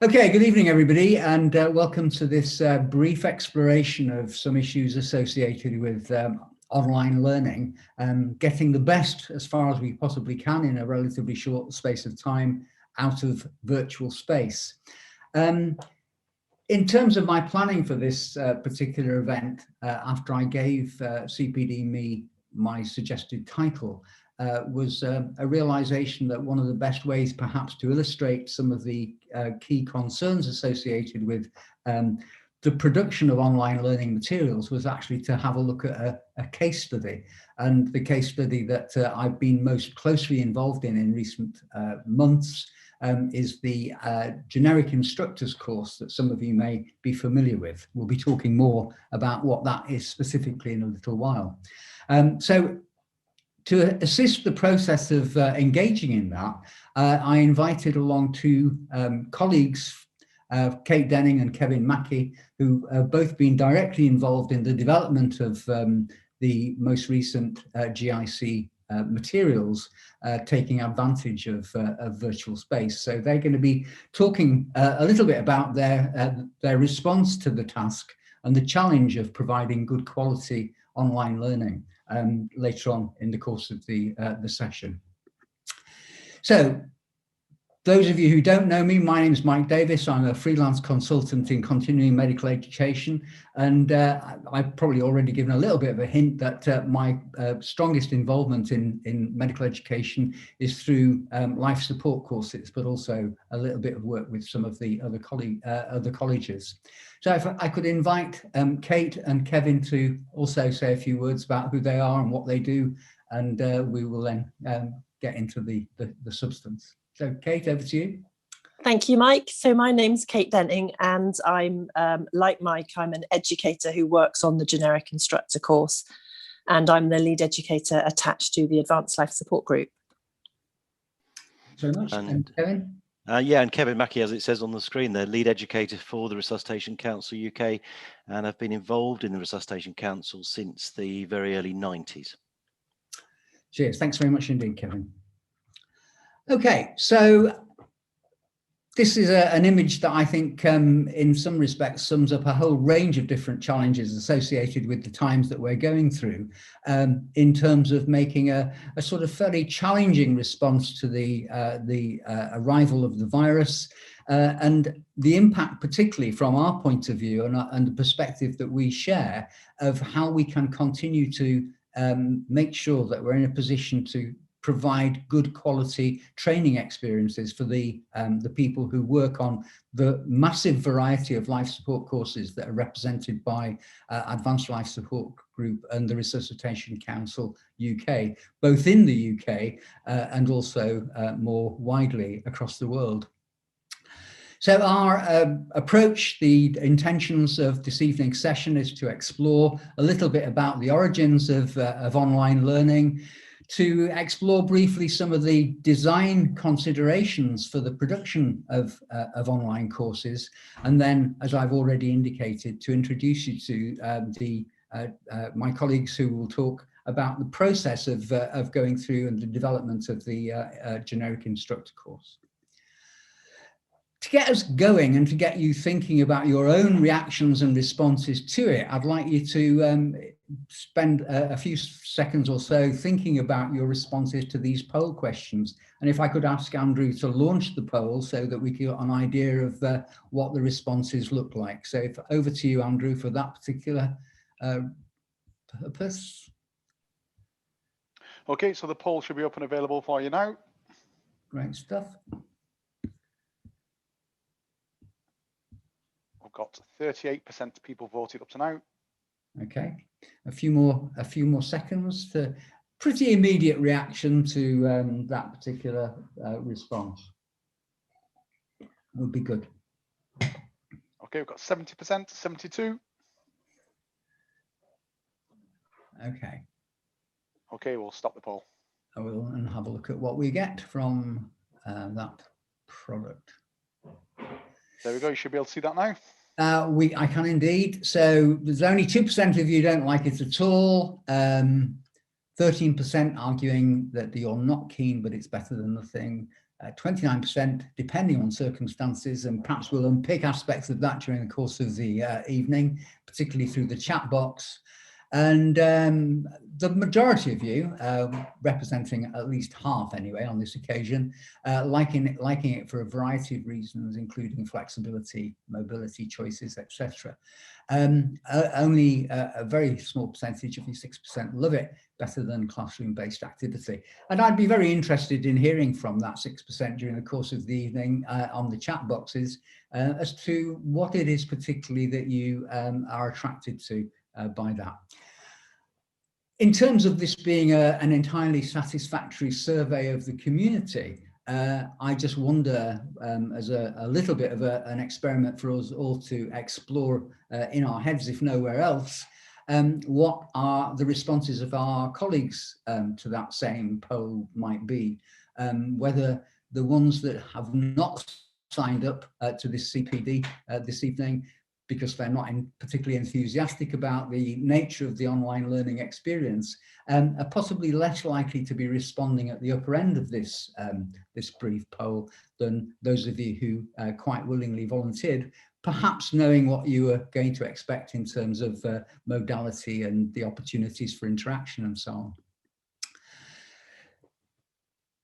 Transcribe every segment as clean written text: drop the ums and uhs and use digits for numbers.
Okay, good evening, everybody, and welcome to this brief exploration of some issues associated with online learning, getting the best as far as we possibly can in a relatively short space of time out of virtual space. In terms of my planning for this particular event, after I gave CPD me my suggested title, was a realization that one of the best ways perhaps to illustrate some of the key concerns associated with the production of online learning materials was actually to have a look at a case study. And the case study that I've been most closely involved in recent months is the generic instructors course that some of you may be familiar with. We'll be talking more about what that is specifically in a little while. So to assist the process of engaging in that, I invited along two colleagues, Kate Denning and Kevin Mackey, who have both been directly involved in the development of the most recent GIC materials, taking advantage of virtual space. So they're going to be talking a little bit about their response to the task and the challenge of providing good quality online learning later on in the course of the session. So, those of you who don't know me, my name is Mike Davis. I'm a freelance consultant in continuing medical education, and I've probably already given a little bit of a hint that my strongest involvement in medical education is through life support courses, but also a little bit of work with some of the other colleges. So if I could invite Kate and Kevin to also say a few words about who they are and what they do, and we will then get into the substance. So Kate, over to you. Thank you, Mike. So my name's Kate Denning, and I'm, like Mike, I'm an educator who works on the generic instructor course, and I'm the lead educator attached to the Advanced Life Support Group. Thanks very much. And Kevin? Yeah, and Kevin Mackey, as it says on the screen, the lead educator for the Resuscitation Council UK, and I've been involved in the Resuscitation Council since the very early 90s. Cheers. Thanks very much indeed, Kevin. Okay, so this is an image that I think in some respects sums up a whole range of different challenges associated with the times that we're going through in terms of making a sort of fairly challenging response to the arrival of the virus and the impact, particularly from our point of view and the perspective that we share of how we can continue to make sure that we're in a position to provide good quality training experiences for the people who work on the massive variety of life support courses that are represented by Advanced Life Support Group and the Resuscitation Council UK, both in the UK and also more widely across the world. So our approach, the intentions of this evening's session is to explore a little bit about the origins of online learning, to explore briefly some of the design considerations for the production of online courses, and then, as I've already indicated, to introduce you to my colleagues who will talk about the process of going through and the development of the generic instructor course. To get us going and to get you thinking about your own reactions and responses to it, I'd like you to spend a few seconds or so thinking about your responses to these poll questions. And if I could ask Andrew to launch the poll so that we get an idea of what the responses look like. So over to you, Andrew, for that particular purpose. Okay, so the poll should be up and available for you now. Great stuff. We've got 38% people voted up to now. Okay, a few more seconds to pretty immediate reaction to that particular response would be good. Okay, we've got 70%, 72. Okay. Okay, we'll stop the poll. I will and have a look at what we get from that product. There we go. You should be able to see that now. I can indeed. So there's only 2% of you don't like it at all. 13% arguing that you're not keen, but it's better than nothing. 29% depending on circumstances, and perhaps we'll unpick aspects of that during the course of the evening, particularly through the chat box. And the majority of you, representing at least half anyway on this occasion, liking it for a variety of reasons, including flexibility, mobility choices, etc. Only a very small percentage of you, 6%, love it better than classroom-based activity. And I'd be very interested in hearing from that 6% during the course of the evening on the chat boxes as to what it is particularly that you are attracted to by that. In terms of this being an entirely satisfactory survey of the community, I just wonder, as a little bit of an experiment for us all to explore in our heads, if nowhere else, what are the responses of our colleagues to that same poll might be, whether the ones that have not signed up to this CPD this evening because they're not particularly enthusiastic about the nature of the online learning experience, are possibly less likely to be responding at the upper end of this, this brief poll than those of you who quite willingly volunteered, perhaps knowing what you were going to expect in terms of modality and the opportunities for interaction and so on.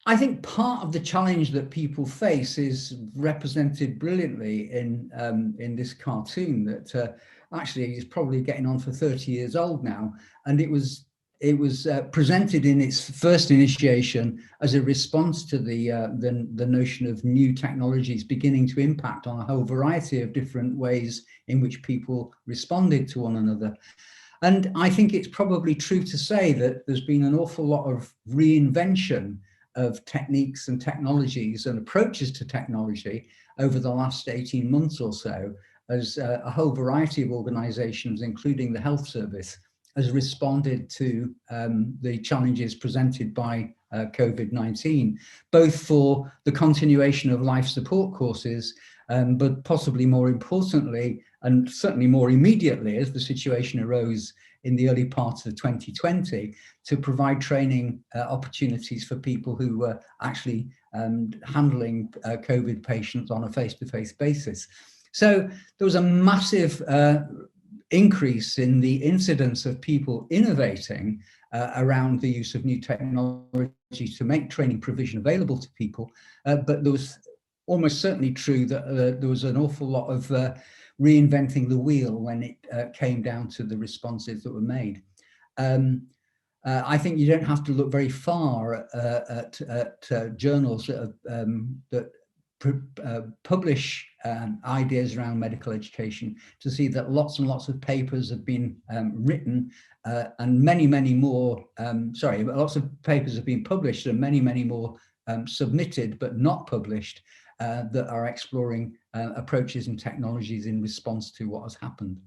I think part of the challenge that people face is represented brilliantly in this cartoon that actually is probably getting on for 30 years old now, and it was presented in its first initiation as a response to the notion of new technologies beginning to impact on a whole variety of different ways in which people responded to one another. And I think it's probably true to say that there's been an awful lot of reinvention of techniques and technologies and approaches to technology over the last 18 months or so, as a whole variety of organizations, including the health service, has responded to the challenges presented by COVID-19, both for the continuation of life support courses, but possibly more importantly, and certainly more immediately as the situation arose in the early parts of 2020, to provide training opportunities for people who were actually handling COVID patients on a face-to-face basis. So there was a massive increase in the incidence of people innovating around the use of new technology to make training provision available to people, but there was almost certainly true that there was an awful lot of reinventing the wheel when it came down to the responses that were made. I think you don't have to look very far at journals that publish ideas around medical education to see that lots and lots of papers have been written and many more, lots of papers have been published and many more submitted but not published that are exploring approaches and technologies in response to what has happened.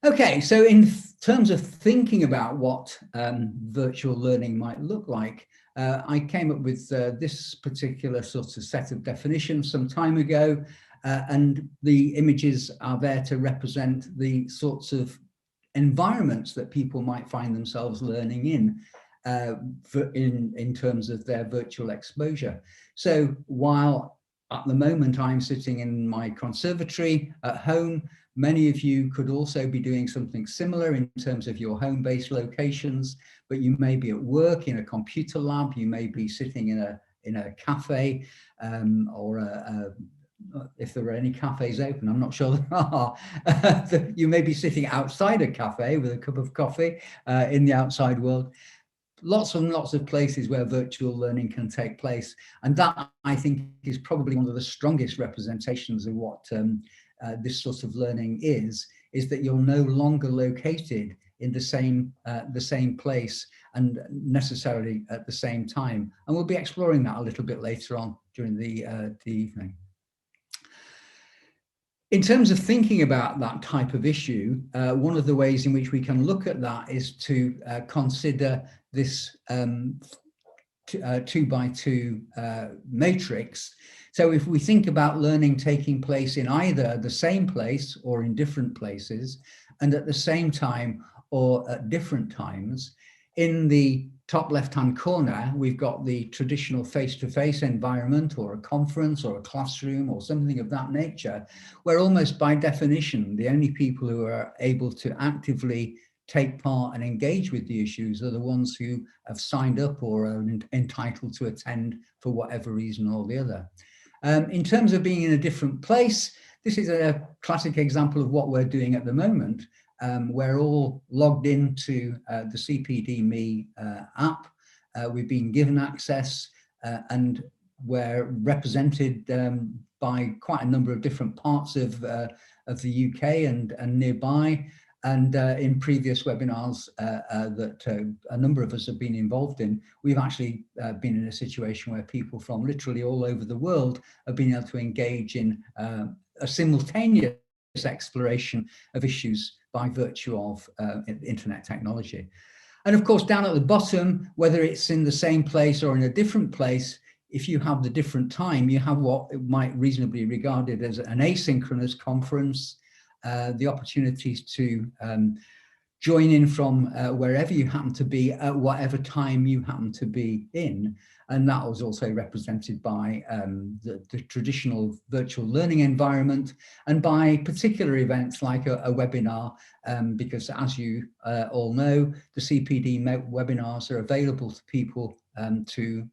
Okay, so in terms of thinking about what virtual learning might look like, I came up with this particular sort of set of definitions some time ago, and the images are there to represent the sorts of environments that people might find themselves learning in terms of their virtual exposure. So while at the moment I'm sitting in my conservatory at home, many of you could also be doing something similar in terms of your home-based locations, but you may be at work in a computer lab, you may be sitting in a cafe, or if there are any cafes open, I'm not sure there are. You may be sitting outside a cafe with a cup of coffee in the outside world. Lots and lots of places where virtual learning can take place. And that, I think, is probably one of the strongest representations of what this sort of learning is that you're no longer located in the same place and necessarily at the same time. And we'll be exploring that a little bit later on during the evening. In terms of thinking about that type of issue, one of the ways in which we can look at that is to consider this 2x2 matrix. So if we think about learning taking place in either the same place or in different places, and at the same time or at different times, in the top left-hand corner, we've got the traditional face-to-face environment, or a conference or a classroom or something of that nature, where almost by definition, the only people who are able to actively take part and engage with the issues are the ones who have signed up or are entitled to attend for whatever reason or the other. In terms of being in a different place, this is a classic example of what we're doing at the moment. We're all logged into the CPD-Me app. We've been given access and we're represented by quite a number of different parts of the UK and nearby. And in previous webinars that a number of us have been involved in, we've actually been in a situation where people from literally all over the world have been able to engage in a simultaneous exploration of issues by virtue of internet technology. And of course, down at the bottom, whether it's in the same place or in a different place, if you have the different time, you have what might reasonably be regarded as an asynchronous conference, the opportunities to join in from wherever you happen to be at whatever time you happen to be in. And that was also represented by the traditional virtual learning environment and by particular events like a webinar, because as you all know, the CPD webinars are available to people to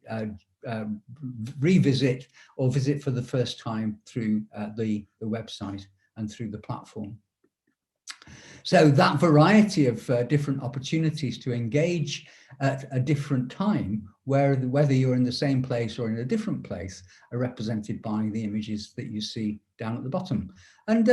revisit or visit for the first time through the website and through the platform. So that variety of different opportunities to engage at a different time, whether you're in the same place or in a different place, are represented by the images that you see down at the bottom. And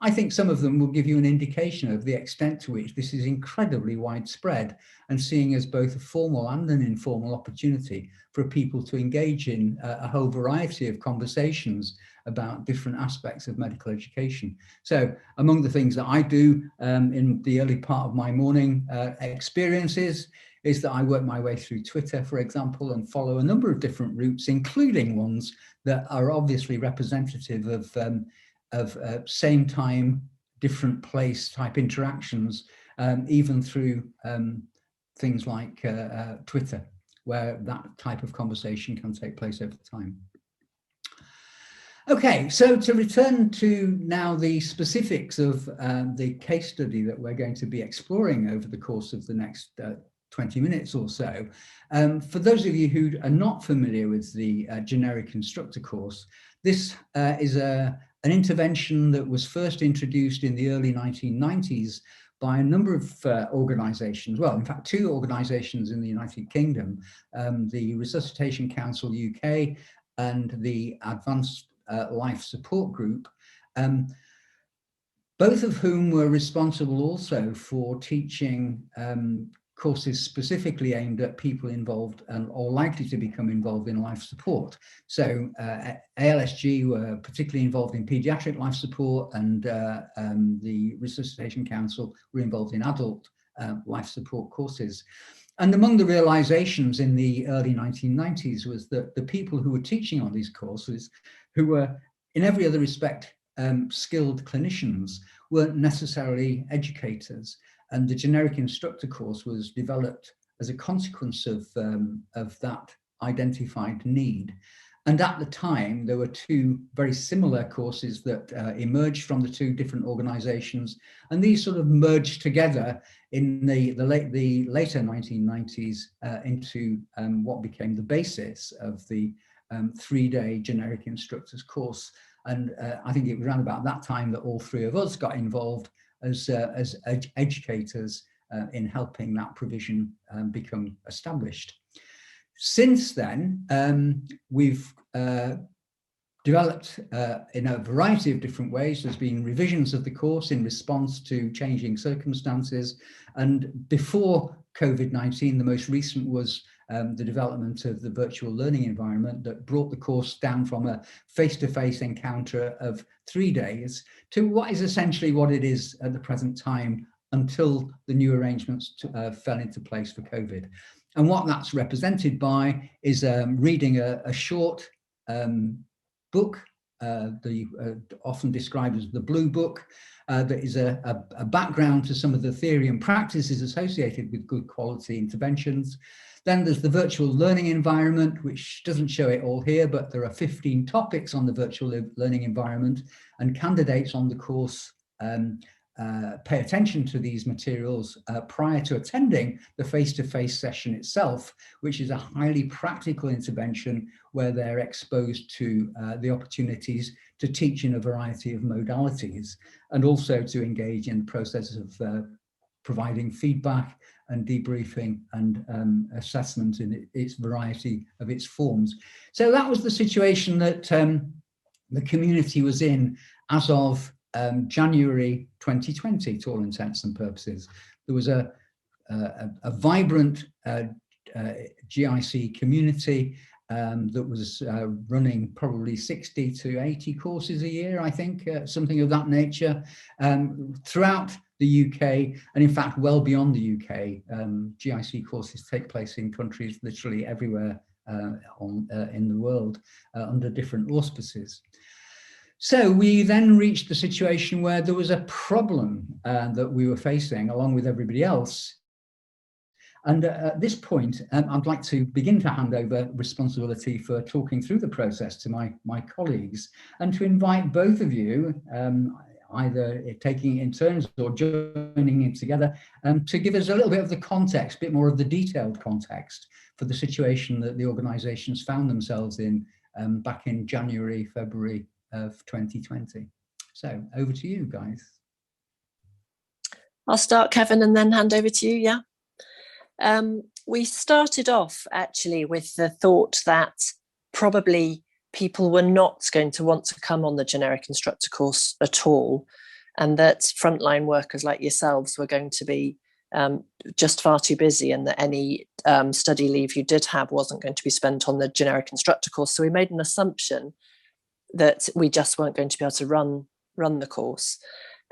I think some of them will give you an indication of the extent to which this is incredibly widespread and seeing as both a formal and an informal opportunity for people to engage in a whole variety of conversations about different aspects of medical education. So among the things that I do in the early part of my morning experiences is that I work my way through Twitter, for example, and follow a number of different routes, including ones that are obviously representative of same time, different place type interactions, even through things like Twitter, where that type of conversation can take place over time. Okay, so to return to now the specifics of the case study that we're going to be exploring over the course of the next 20 minutes or so. For those of you who are not familiar with the generic instructor course, this is an intervention that was first introduced in the early 1990s by a number of organisations, well, in fact, two organisations in the United Kingdom, the Resuscitation Council UK and the Advanced Life Support Group, both of whom were responsible also for teaching courses specifically aimed at people involved or likely to become involved in life support. So ALSG were particularly involved in paediatric life support, and the Resuscitation Council were involved in adult life support courses. And among the realizations in the early 1990s was that the people who were teaching on these courses, who were in every other respect skilled clinicians, weren't necessarily educators. And the generic instructor course was developed as a consequence of that identified need. And at the time, there were two very similar courses that emerged from the two different organizations. And these sort of merged together in the later 1990s into what became the basis of the 3-day generic instructors course. And I think it was around about that time that all three of us got involved as educators in helping that provision become established. Since then, we've developed in a variety of different ways. There's been revisions of the course in response to changing circumstances. And before COVID-19, the most recent was the development of the virtual learning environment that brought the course down from a face-to-face encounter of 3 days to what is essentially what it is at the present time until the new arrangements fell into place for COVID. And what that's represented by is reading a short book often described as the Blue Book, that is a background to some of the theory and practices associated with good quality interventions. Then there's the virtual learning environment, which doesn't show it all here, but there are 15 topics on the virtual learning environment, and candidates on the course pay attention to these materials prior to attending the face-to-face session itself, which is a highly practical intervention where they're exposed to the opportunities to teach in a variety of modalities, and also to engage in the process of providing feedback and debriefing and assessment in its variety of its forms. So that was the situation that the community was in as of January 2020, to all intents and purposes. There was a vibrant GIC community that was running probably 60 to 80 courses a year, I think, something of that nature, throughout the UK, and in fact well beyond the UK. GIC courses take place in countries literally everywhere in the world under different auspices. So we then reached the situation where there was a problem that we were facing along with everybody else. And at this point, I'd like to begin to hand over responsibility for talking through the process to my colleagues, and to invite both of you, either taking it in turns or joining in together, to give us a little bit of the context, a bit more of the detailed context for the situation that the organisations found themselves in back in January, February of 2020. So over to you guys. I'll start, Kevin, and then hand over to you. Yeah. We started off actually with the thought that probably people were not going to want to come on the generic instructor course at all, and that frontline workers like yourselves were going to be just far too busy, and that any study leave you did have wasn't going to be spent on the generic instructor course. So we made an assumption that we just weren't going to be able to run the course.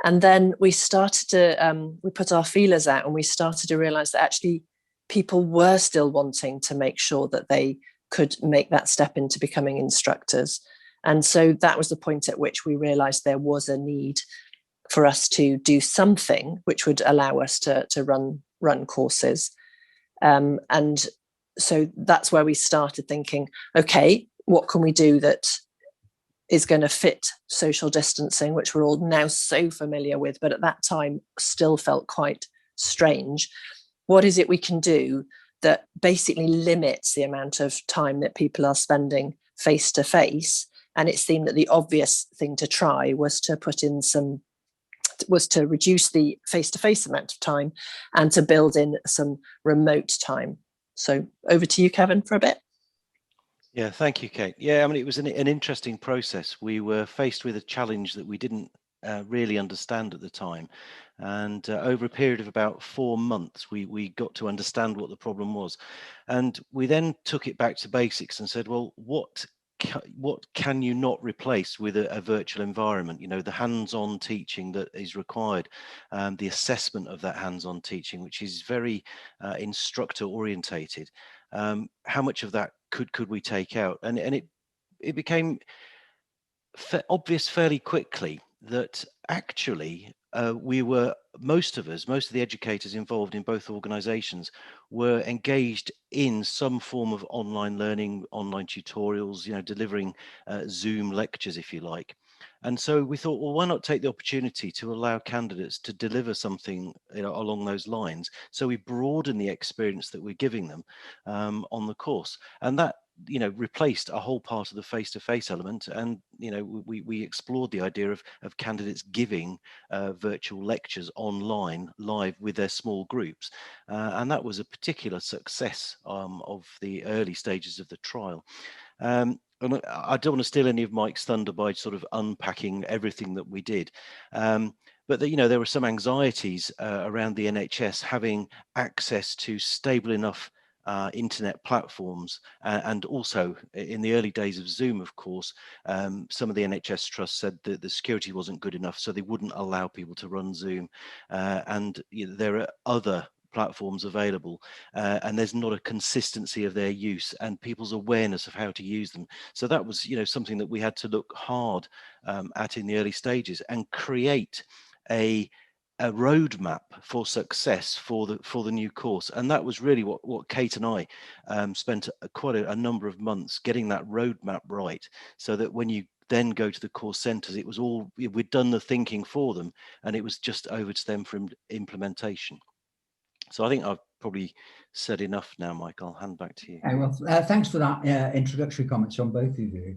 And then we started to, we put our feelers out, and we started to realize that actually people were still wanting to make sure that they could make that step into becoming instructors. And so that was the point at which we realized there was a need for us to do something which would allow us to run courses. And so that's where we started thinking, okay, what can we do that is going to fit social distancing, which we're all now so familiar with, but at that time still felt quite strange. What is it we can do that basically limits the amount of time that people are spending face to face? And it seemed that the obvious thing to try was to reduce the face-to-face amount of time and to build in some remote time. So over to you, Kevin, for a bit. Yeah, thank you, Kate. Yeah, I mean, it was an interesting process. We were faced with a challenge that we didn't really understand at the time. And over a period of about 4 months, we got to understand what the problem was. And we then took it back to basics and said, well, what can you not replace with a virtual environment? You know, the hands-on teaching that is required, the assessment of that hands-on teaching, which is very instructor orientated. How much of that could we take out? And it became obvious fairly quickly that actually most of the educators involved in both organizations were engaged in some form of online learning, online tutorials, you know, delivering Zoom lectures, if you like. And so we thought, well, why not take the opportunity to allow candidates to deliver something, you know, along those lines? So we broaden the experience that we're giving them on the course, and that, you know, replaced a whole part of the face-to-face element. And, you know, we explored the idea of candidates giving virtual lectures online live with their small groups, and that was a particular success of the early stages of the trial. And I don't want to steal any of Mike's thunder by sort of unpacking everything that we did, but you know, there were some anxieties around the NHS having access to stable enough internet platforms, and also in the early days of Zoom, of course, some of the NHS trusts said that the security wasn't good enough, so they wouldn't allow people to run Zoom, and you know, there are other platforms available, and there's not a consistency of their use and people's awareness of how to use them. So that was, something that we had to look hard at in the early stages and create a roadmap for success for the new course. And that was really what Kate and I spent quite a number of months getting that roadmap right, so that when you then go to the course centres, we'd done the thinking for them, and it was just over to them for implementation. So I think I've probably said enough now, Mike. I'll hand back to you. Okay, well, thanks for that introductory comments on both of you.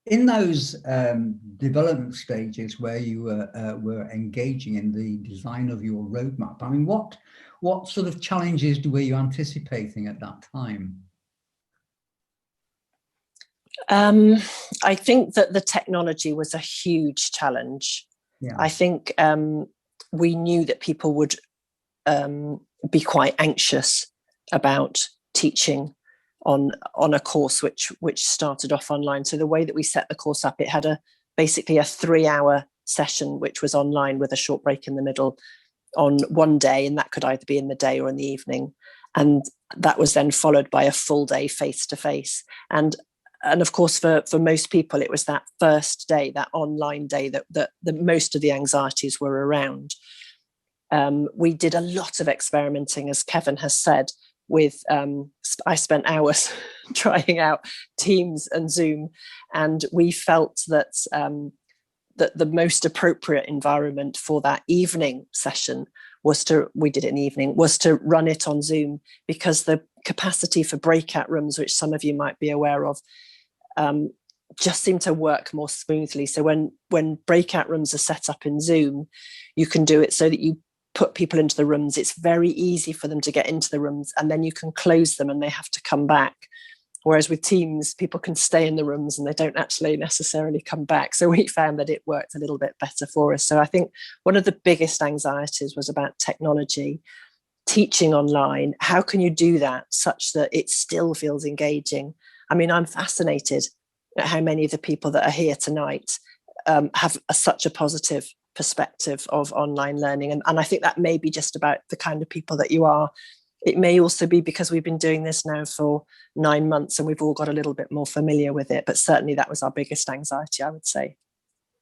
In those development stages where you were engaging in the design of your roadmap, I mean, what sort of challenges were you anticipating at that time? I think that the technology was a huge challenge. Yeah. I think we knew that people would be quite anxious about teaching on a course which started off online. So the way that we set the course up, it had basically a 3-hour session which was online with a short break in the middle on one day, and that could either be in the day or in the evening. And that was then followed by a full day face-to-face. And of course, for most people, it was that first day, that online day, that most of the anxieties were around. We did a lot of experimenting, as Kevin has said, with I spent hours trying out Teams and Zoom, and we felt that that the most appropriate environment for that evening session was to run it on Zoom, because the capacity for breakout rooms, which some of you might be aware of, just seem to work more smoothly. So when breakout rooms are set up in Zoom, you can do it so that you put people into the rooms. It's very easy for them to get into the rooms, and then you can close them and they have to come back. Whereas with Teams, people can stay in the rooms and they don't actually necessarily come back. So we found that it worked a little bit better for us. So I think one of the biggest anxieties was about technology, teaching online. How can you do that such that it still feels engaging? I mean, I'm fascinated at how many of the people that are here tonight have such a positive perspective of online learning. And I think that may be just about the kind of people that you are. It may also be because we've been doing this now for 9 months and we've all got a little bit more familiar with it. But certainly that was our biggest anxiety, I would say.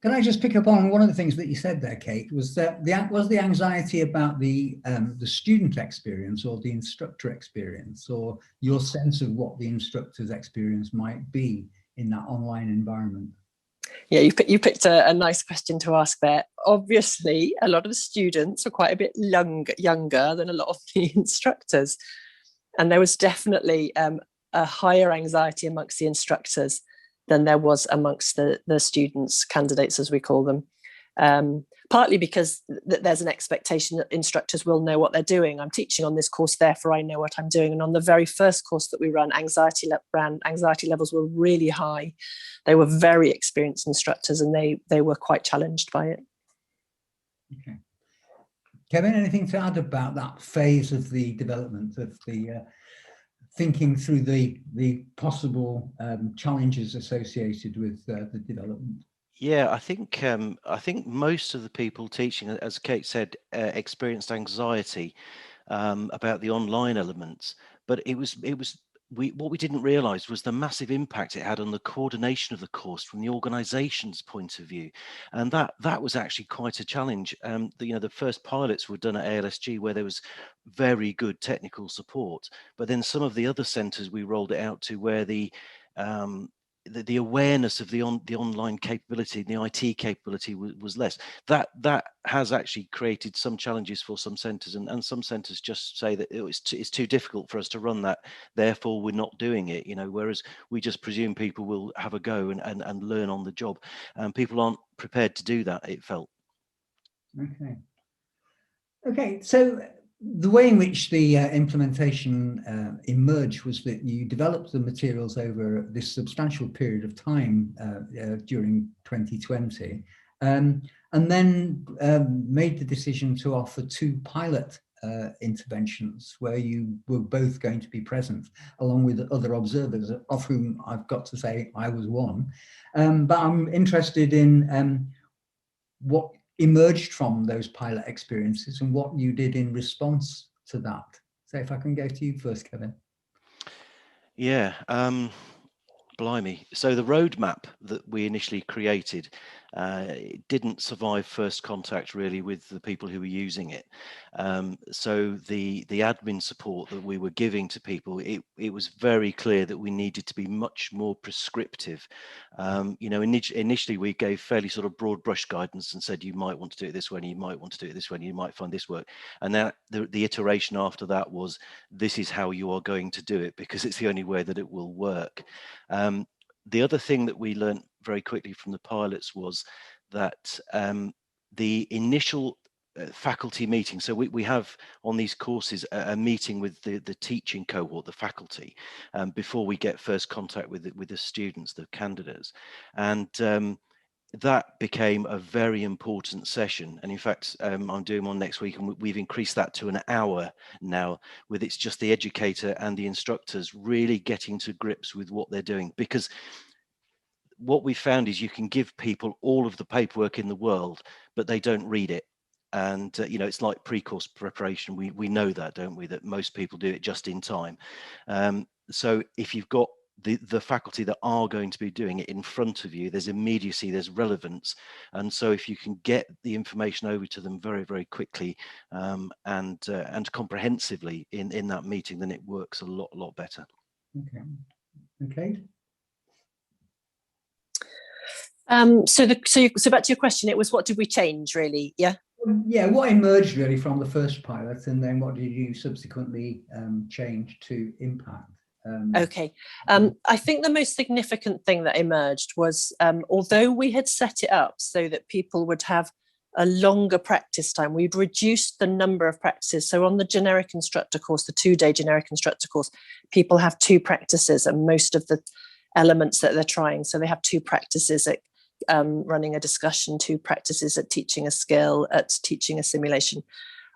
Can I just pick up on one of the things that you said there, Kate? Was the anxiety about the student experience or the instructor experience, or your sense of what the instructor's experience might be in that online environment? Yeah, you picked a nice question to ask there. Obviously, a lot of the students are quite a bit younger than a lot of the instructors. And there was definitely a higher anxiety amongst the instructors than there was amongst the students, candidates as we call them. Partly because there's an expectation that instructors will know what they're doing. I'm teaching on this course, therefore I know what I'm doing. And on the very first course that we ran, anxiety levels were really high. They were very experienced instructors, and they were quite challenged by it. Okay. Kevin, anything to add about that phase of the development of the thinking through the possible challenges associated with the development? Yeah, I think most of the people teaching, as Kate said, experienced anxiety about the online elements. But what we didn't realise was the massive impact it had on the coordination of the course from the organisation's point of view, and that was actually quite a challenge. The first pilots were done at ALSG, where there was very good technical support, but then some of the other centres we rolled it out to, where the awareness of the online capability, the IT capability was less. That has actually created some challenges for some centres, and some centres just say that it's too difficult for us to run that, therefore we're not doing it. Whereas we just presume people will have a go and learn on the job, and people aren't prepared to do that, it felt. Okay, so the way in which the implementation emerged was that you developed the materials over this substantial period of time during 2020, and then made the decision to offer 2 pilot interventions where you were both going to be present, along with other observers, of whom I've got to say I was one. But I'm interested in what emerged from those pilot experiences and what you did in response to that. So if I can go to you first, Kevin. Yeah, blimey. So the roadmap that we initially created it didn't survive first contact really with the people who were using it. So the admin support that we were giving to people, it was very clear that we needed to be much more prescriptive. You know, initially we gave fairly sort of broad brush guidance and said you might want to do it this way, and you might want to do it this way, and you might find this work. And then the iteration after that was, this is how you are going to do it because it's the only way that it will work. The other thing that we learned very quickly from the pilots was that the initial faculty meeting, so we have on these courses a meeting with the teaching cohort, the faculty, before we get first contact with the students, the candidates, and that became a very important session. And in fact, I'm doing one next week, and we've increased that to an hour now, with it's just the educator and the instructors really getting to grips with what they're doing. Because what we found is you can give people all of the paperwork in the world, but they don't read it. And you know, it's like pre-course preparation. We know that, don't we, that most people do it just in time. So if you've got the faculty that are going to be doing it in front of you, there's immediacy, there's relevance. And so if you can get the information over to them very, very quickly and comprehensively in that meeting, then it works a lot better. Okay. So back to your question, it was, what did we change really? Yeah. Yeah, what emerged really from the first pilot, and then what did you subsequently change to impact? Okay. I think the most significant thing that emerged was, although we had set it up so that people would have a longer practice time, we'd reduced the number of practices. So on the generic instructor course, the 2-day generic instructor course, people have 2 practices and most of the elements that they're trying. So they have 2 practices at running a discussion, 2 practices at teaching a skill, at teaching a simulation.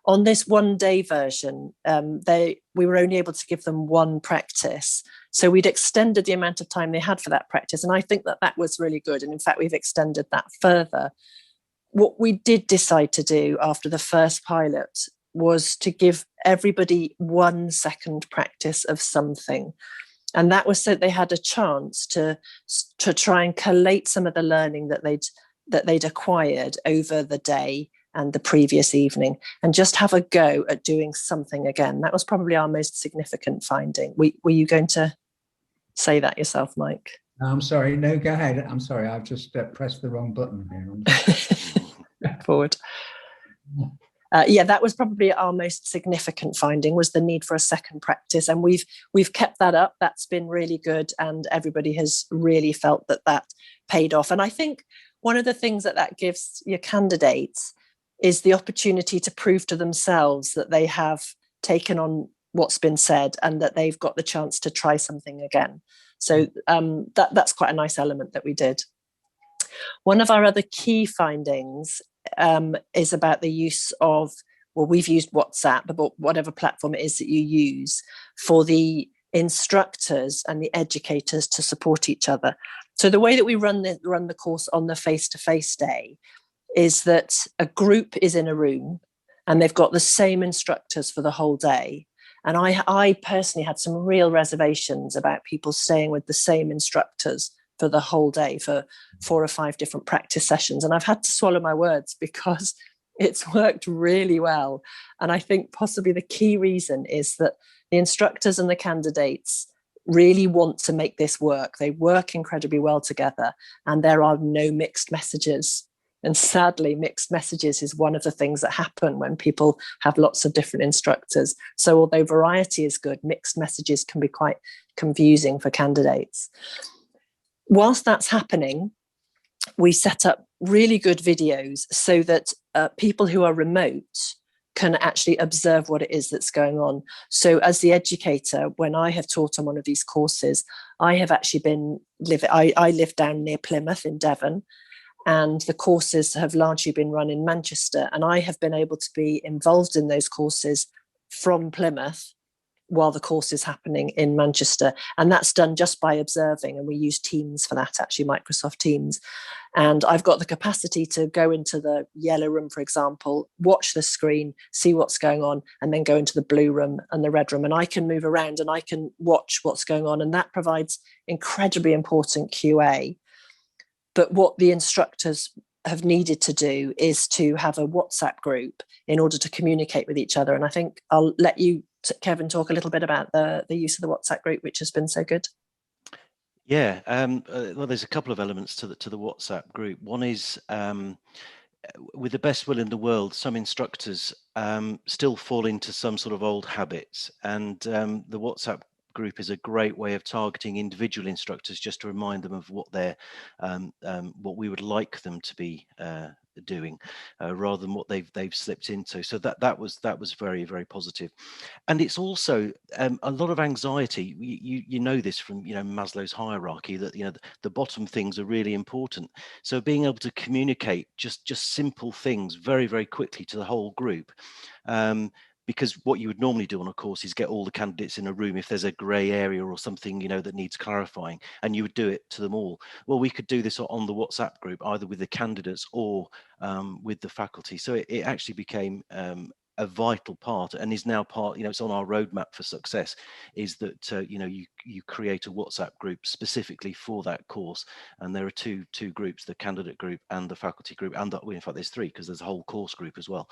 On this 1-day version, we were only able to give them 1 practice. So we'd extended the amount of time they had for that practice. And I think that was really good. And in fact, we've extended that further. What we did decide to do after the first pilot was to give everybody 1 second practice of something. And that was so they had a chance to try and collate some of the learning that they'd acquired over the day and the previous evening, and just have a go at doing something again. That was probably our most significant finding. Were you going to say that yourself, Mike? I'm sorry. No, go ahead. I'm sorry. I've just pressed the wrong button here. Forward. Yeah, that was probably our most significant finding, was the need for a second practice, and we've kept that up. That's been really good, and everybody has really felt that paid off. And I think one of the things that gives your candidates is the opportunity to prove to themselves that they have taken on what's been said and that they've got the chance to try something again. So that's quite a nice element that we did. One of our other key findings is about the use of, well, we've used WhatsApp, but whatever platform it is that you use, for the instructors and the educators to support each other. So the way that we run the course on the face-to-face day is that a group is in a room and they've got the same instructors for the whole day. And I personally had some real reservations about people staying with the same instructors for the whole day, for 4 or 5 different practice sessions. And I've had to swallow my words because it's worked really well. And I think possibly the key reason is that the instructors and the candidates really want to make this work. They work incredibly well together, and there are no mixed messages. And sadly, mixed messages is one of the things that happen when people have lots of different instructors. So although variety is good, mixed messages can be quite confusing for candidates. Whilst that's happening, we set up really good videos so that people who are remote can actually observe what it is that's going on. So as the educator, when I have taught on one of these courses, I have actually I live down near Plymouth in Devon, and the courses have largely been run in Manchester. And I have been able to be involved in those courses from Plymouth while the course is happening in Manchester. And that's done just by observing. And we use Teams for that, actually, Microsoft Teams. And I've got the capacity to go into the yellow room, for example, watch the screen, see what's going on, and then go into the blue room and the red room. And I can move around and I can watch what's going on. And that provides incredibly important QA. But what the instructors have needed to do is to have a WhatsApp group in order to communicate with each other. And I think I'll let you, Kevin, talk a little bit about the use of the WhatsApp group, which has been so good. Yeah, well, there's a couple of elements to the WhatsApp group. One is, with the best will in the world, some instructors still fall into some sort of old habits, and the WhatsApp group is a great way of targeting individual instructors, just to remind them of what they're what we would like them to be doing, rather than what they've slipped into. So that was very, very positive. And it's also a lot of anxiety. You know this from Maslow's hierarchy, that the bottom things are really important. So being able to communicate just simple things very, very quickly to the whole group, because what you would normally do on a course is get all the candidates in a room if there's a grey area or something that needs clarifying, and you would do it to them all. Well, we could do this on the WhatsApp group, either with the candidates or with the faculty. So it actually became a vital part, and is now part, it's on our roadmap for success, is that you create a WhatsApp group specifically for that course. And there are two groups, the candidate group and the faculty group, and in fact there's three, because there's a whole course group as well.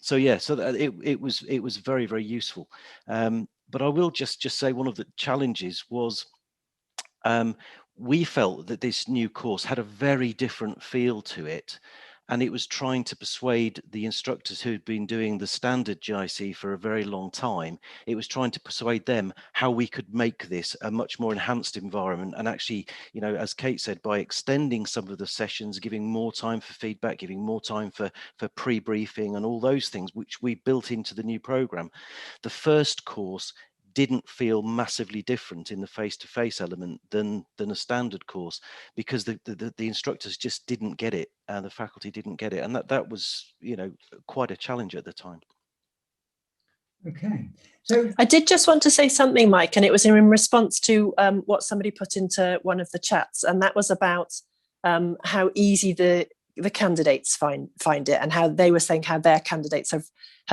So yeah, so that it was very, very useful. But I will just say one of the challenges was, we felt that this new course had a very different feel to it, and it was trying to persuade the instructors who'd been doing the standard GIC for a very long time. It was trying to persuade them how we could make this a much more enhanced environment. And actually, as Kate said, by extending some of the sessions, giving more time for feedback, giving more time for pre-briefing and all those things, which we built into the new program. The first course didn't feel massively different in the face-to-face element than a standard course, because the instructors just didn't get it, and the faculty didn't get it, and that was quite a challenge at the time. Okay, so I did just want to say something, Mike, and it was in response to what somebody put into one of the chats, and that was about how easy the candidates find it, and how they were saying how their candidates have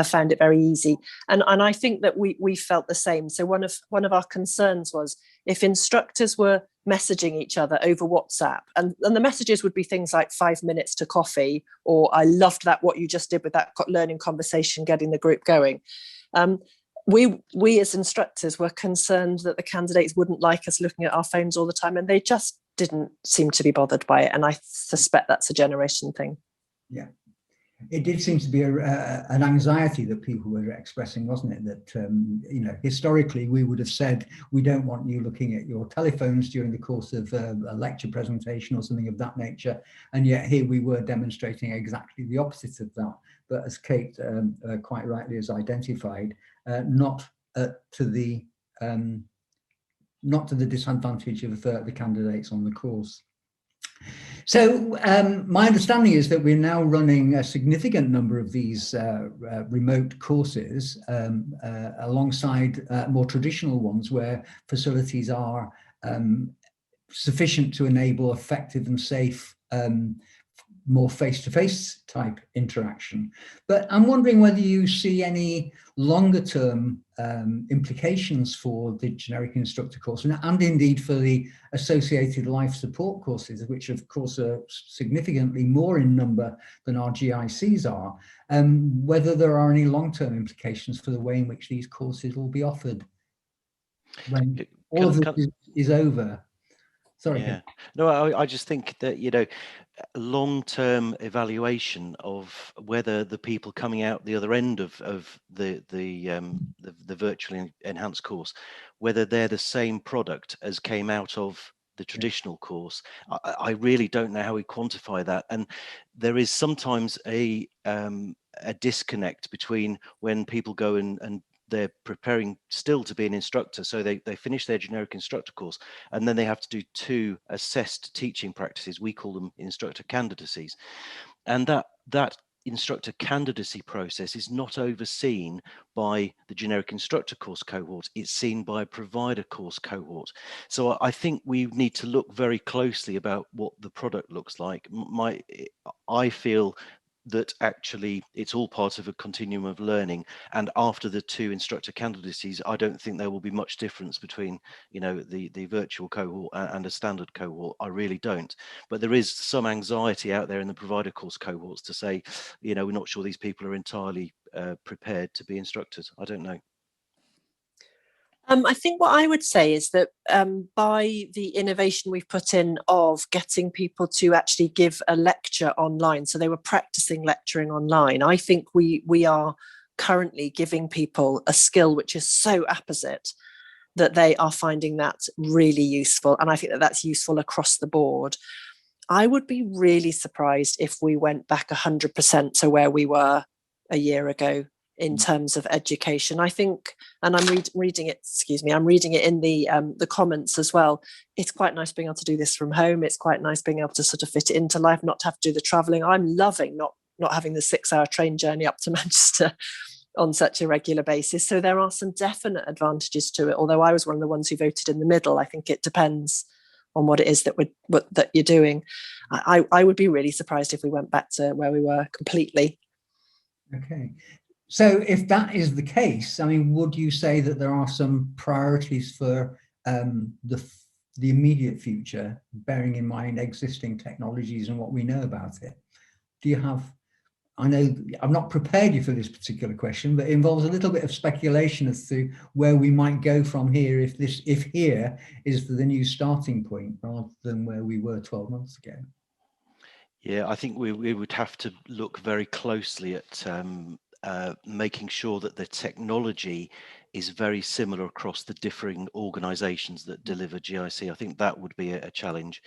found it very easy. And I think that we felt the same. So one of our concerns was, if instructors were messaging each other over WhatsApp, and the messages would be things like 5 minutes to coffee, or I loved that what you just did with that learning conversation, getting the group going. We as instructors were concerned that the candidates wouldn't like us looking at our phones all the time, and they just didn't seem to be bothered by it. And I suspect that's a generation thing. Yeah, it did seem to be an anxiety that people were expressing, wasn't it? That historically we would have said, we don't want you looking at your telephones during the course of a lecture presentation or something of that nature, and yet here we were demonstrating exactly the opposite of that. But as Kate quite rightly has identified, not to the disadvantage of the candidates on the course. So my understanding is that we're now running a significant number of these remote courses alongside more traditional ones, where facilities are sufficient to enable effective and safe more face-to-face type interaction. But I'm wondering whether you see any longer term implications for the generic instructor course, and indeed for the associated life support courses, which of course are significantly more in number than our GICs are, whether there are any long-term implications for the way in which these courses will be offered when all of this is over. Sorry. Yeah. No, I just think that, long-term evaluation of whether the people coming out the other end of the virtually enhanced course, whether they're the same product as came out of the traditional course, I really don't know how we quantify that. And there is sometimes a disconnect between when people go and they're preparing still to be an instructor, so they finish their generic instructor course, and then they have to do 2 assessed teaching practices. We call them instructor candidacies, and that instructor candidacy process is not overseen by the generic instructor course cohort, it's seen by a provider course cohort. So I think we need to look very closely about what the product looks like. I feel that actually it's all part of a continuum of learning, and after the 2 instructor candidacies, I don't think there will be much difference between, you know, the virtual cohort and a standard cohort. I really don't. But there is some anxiety out there in the provider course cohorts to say, you know, we're not sure these people are entirely prepared to be instructors. I don't know. I think what I would say is that by the innovation we've put in of getting people to actually give a lecture online, so they were practicing lecturing online, I think we are currently giving people a skill which is so apposite that they are finding that really useful. And I think that that's useful across the board. I would be really surprised if we went back 100% to where we were a year ago in terms of education. I think, and I'm reading it, I'm reading it in the comments as well. It's quite nice being able to do this from home. It's quite nice being able to sort of fit it into life, not to have to do the traveling. I'm loving not having the 6-hour train journey up to Manchester on such a regular basis. So there are some definite advantages to it. Although I was one of the ones who voted in the middle. I think it depends on what it is that you're doing. I would be really surprised if we went back to where we were completely. Okay. So if that is the case, I mean, would you say that there are some priorities for the immediate future, bearing in mind existing technologies and what we know about it? Do you have, I know I've not prepared you for this particular question, but it involves a little bit of speculation as to where we might go from here if here is the new starting point rather than where we were 12 months ago. Yeah, I think we would have to look very closely at making sure that the technology is very similar across the differing organizations that deliver GIC. I think that would be a challenge.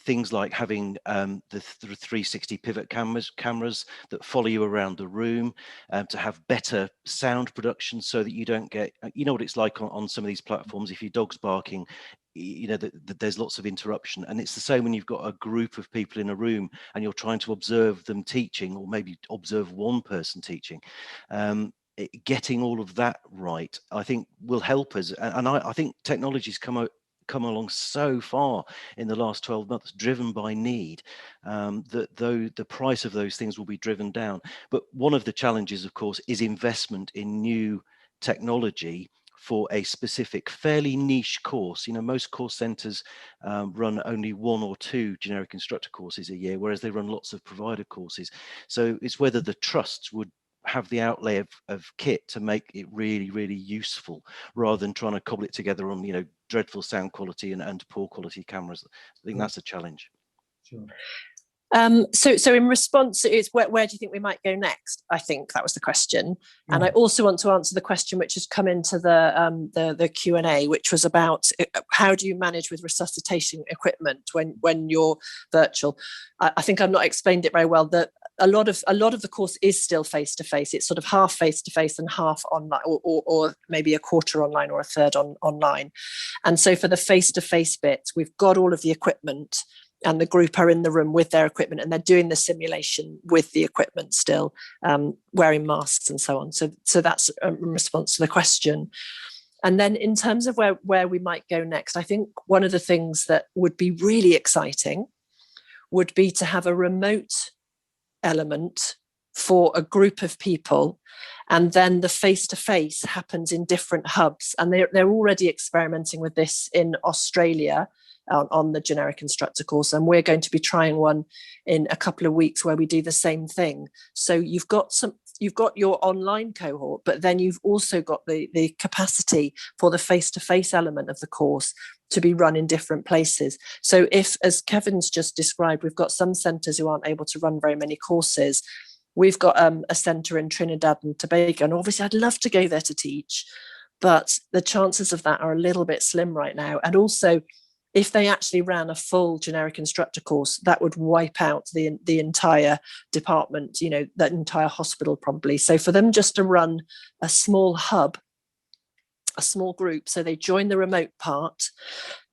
Things like having the 360 pivot cameras that follow you around the room, to have better sound production so that you don't get, you know what it's like on some of these platforms, if your dog's barking, you know, there's lots of interruption. And it's the same when you've got a group of people in a room and you're trying to observe them teaching, or maybe observe one person teaching. Getting all of that right, I think, will help us. And I think technology's come along so far in the last 12 months, driven by need, that though the price of those things will be driven down. But one of the challenges, of course, is investment in new technology for a specific fairly niche course. You know, most course centers run only 1 or 2 generic instructor courses a year, whereas they run lots of provider courses. So it's whether the trusts would have the outlay of kit to make it really, really useful, rather than trying to cobble it together on, you know, dreadful sound quality and poor quality cameras. I think that's a challenge. Sure. So in response, it's where do you think we might go next? I think that was the question. And I also want to answer the question which has come into the Q&A, which was about how do you manage with resuscitation equipment when you're virtual? I think I've not explained it very well. That a lot of the course is still face-to-face. It's sort of half face-to-face and half online, or maybe a quarter online or a third online. And so for the face-to-face bit, we've got all of the equipment, and the group are in the room with their equipment, and they're doing the simulation with the equipment still, wearing masks and so on. So that's a response to the question. And then in terms of where we might go next, I think one of the things that would be really exciting would be to have a remote element for a group of people, and then the face-to-face happens in different hubs. And they're already experimenting with this in Australia on the generic instructor course, and we're going to be trying one in a couple of weeks where we do the same thing. So you've got your online cohort, but then you've also got the capacity for the face-to-face element of the course to be run in different places. So if, as Kevin's just described, we've got some centres who aren't able to run very many courses, we've got a centre in Trinidad and Tobago, and obviously I'd love to go there to teach, but the chances of that are a little bit slim right now. And also, if they actually ran a full generic instructor course, that would wipe out the entire department, you know, that entire hospital probably. So for them just to run a small hub, a small group, so they join the remote part,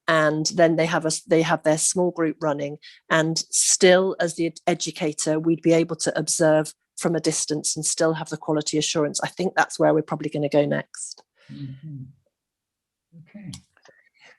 and then they have their small group running, and still as the educator we'd be able to observe from a distance and still have the quality assurance. I think that's where we're probably going to go next. Mm-hmm. Okay.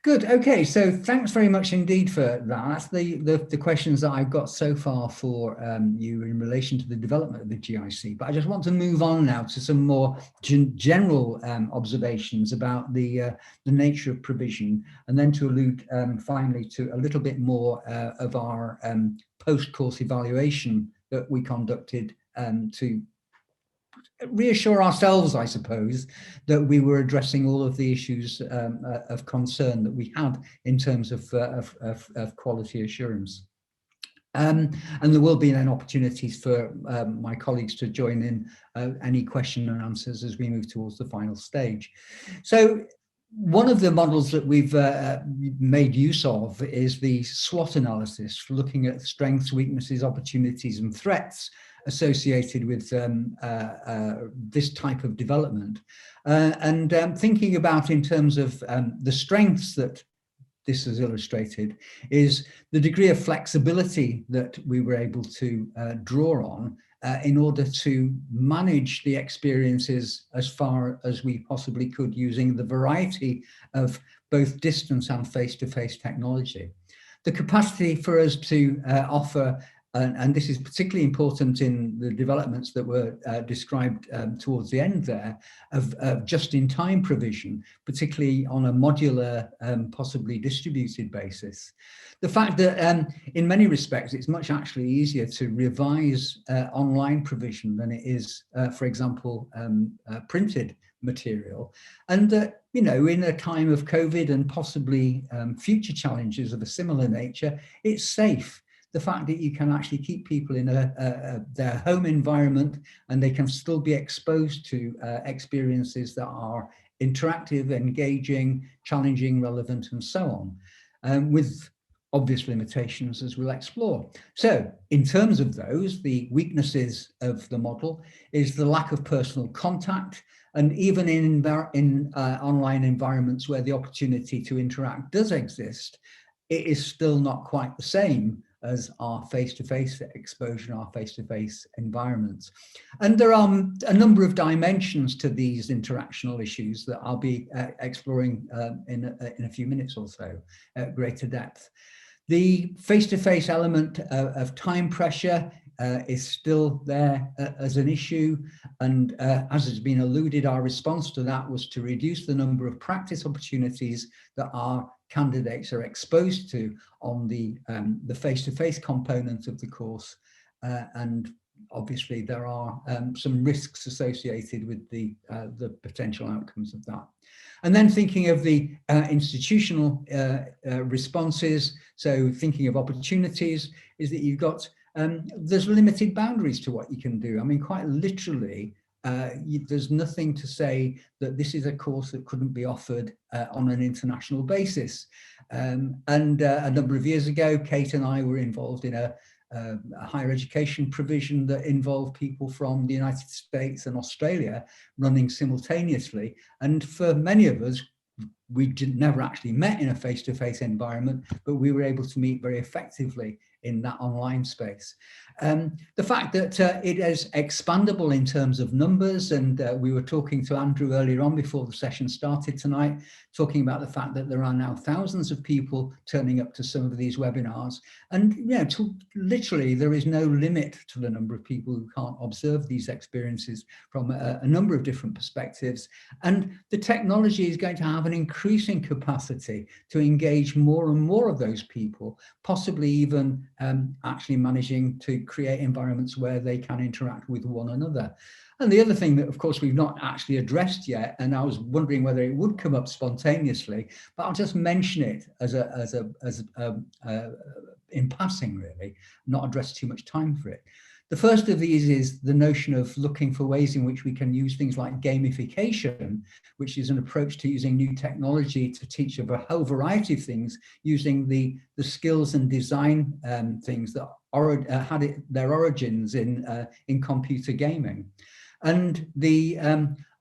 Good. Okay, so thanks very much indeed for that. That's the questions that I've got so far for you in relation to the development of the GIC. But I just want to move on now to some more general observations about the nature of provision, and then to allude finally to a little bit more of our post-course evaluation that we conducted to reassure ourselves, I suppose, that we were addressing all of the issues of concern that we had in terms of quality assurance. And there will be then opportunities for my colleagues to join in any question and answers as we move towards the final stage. So one of the models that we've made use of is the SWOT analysis, for looking at strengths, weaknesses, opportunities and threats associated with this type of development, and thinking about in terms of the strengths that this has illustrated is the degree of flexibility that we were able to draw on in order to manage the experiences as far as we possibly could, using the variety of both distance and face-to-face technology. The capacity for us to offer, and this is particularly important in the developments that were described towards the end there, of just-in-time provision, particularly on a modular, possibly distributed basis. The fact that in many respects, it's much actually easier to revise online provision than it is, for example, printed material. And that, you know, in a time of COVID and possibly future challenges of a similar nature, it's safe. The fact that you can actually keep people in their home environment and they can still be exposed to experiences that are interactive, engaging, challenging, relevant, and so on, with obvious limitations as we'll explore. So in terms of those, the weaknesses of the model is the lack of personal contact, and even in online environments where the opportunity to interact does exist, it is still not quite the same as our face-to-face exposure, our face-to-face environments. And there are a number of dimensions to these interactional issues that I'll be exploring in a few minutes or so at greater depth. The face-to-face element of time pressure is still there as an issue, and as has been alluded, our response to that was to reduce the number of practice opportunities that our candidates are exposed to on the face-to-face component of the course, and obviously there are some risks associated with the potential outcomes of that. And then thinking of the institutional responses, so thinking of opportunities, is that you've got there's limited boundaries to what you can do. I mean, quite literally, there's nothing to say that this is a course that couldn't be offered on an international basis. And a number of years ago, Kate and I were involved in a higher education provision that involved people from the United States and Australia running simultaneously. And for many of us, we never actually met in a face-to-face environment, but we were able to meet very effectively in that online space. The fact that it is expandable in terms of numbers, and we were talking to Andrew earlier on before the session started tonight, talking about the fact that there are now thousands of people turning up to some of these webinars. And you know, literally there is no limit to the number of people who can't observe these experiences from a number of different perspectives. And the technology is going to have an increasing capacity to engage more and more of those people, possibly even actually managing to create environments where they can interact with one another. And the other thing that, of course, we've not actually addressed yet, and I was wondering whether it would come up spontaneously, but I'll just mention it as in passing, really, not address too much time for it. The first of these is the notion of looking for ways in which we can use things like gamification, which is an approach to using new technology to teach a whole variety of things, using the skills and design things that had their origins in computer gaming. And the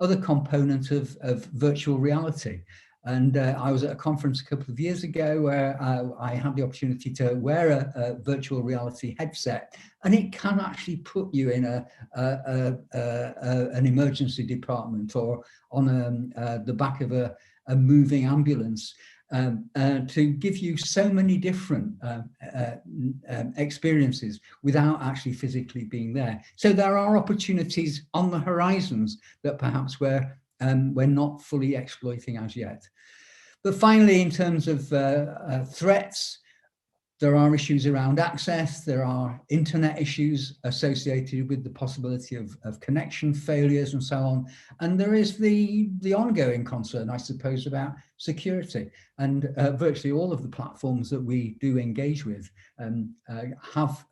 other component of virtual reality. And I was at a conference a couple of years ago where I had the opportunity to wear a virtual reality headset, and it can actually put you in an emergency department or on the back of a moving ambulance, to give you so many different experiences without actually physically being there. So there are opportunities on the horizons that perhaps we're not fully exploiting as yet. But finally, in terms of threats, there are issues around access. There are internet issues associated with the possibility of connection failures and so on. And there is the ongoing concern, I suppose, about security. And virtually all of the platforms that we do engage with have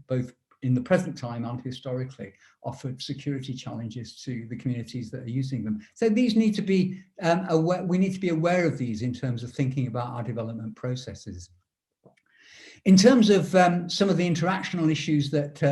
both in the present time and historically offered security challenges to the communities that are using them. So these need to be aware, we need to be aware of these in terms of thinking about our development processes. In terms of some of the interactional issues that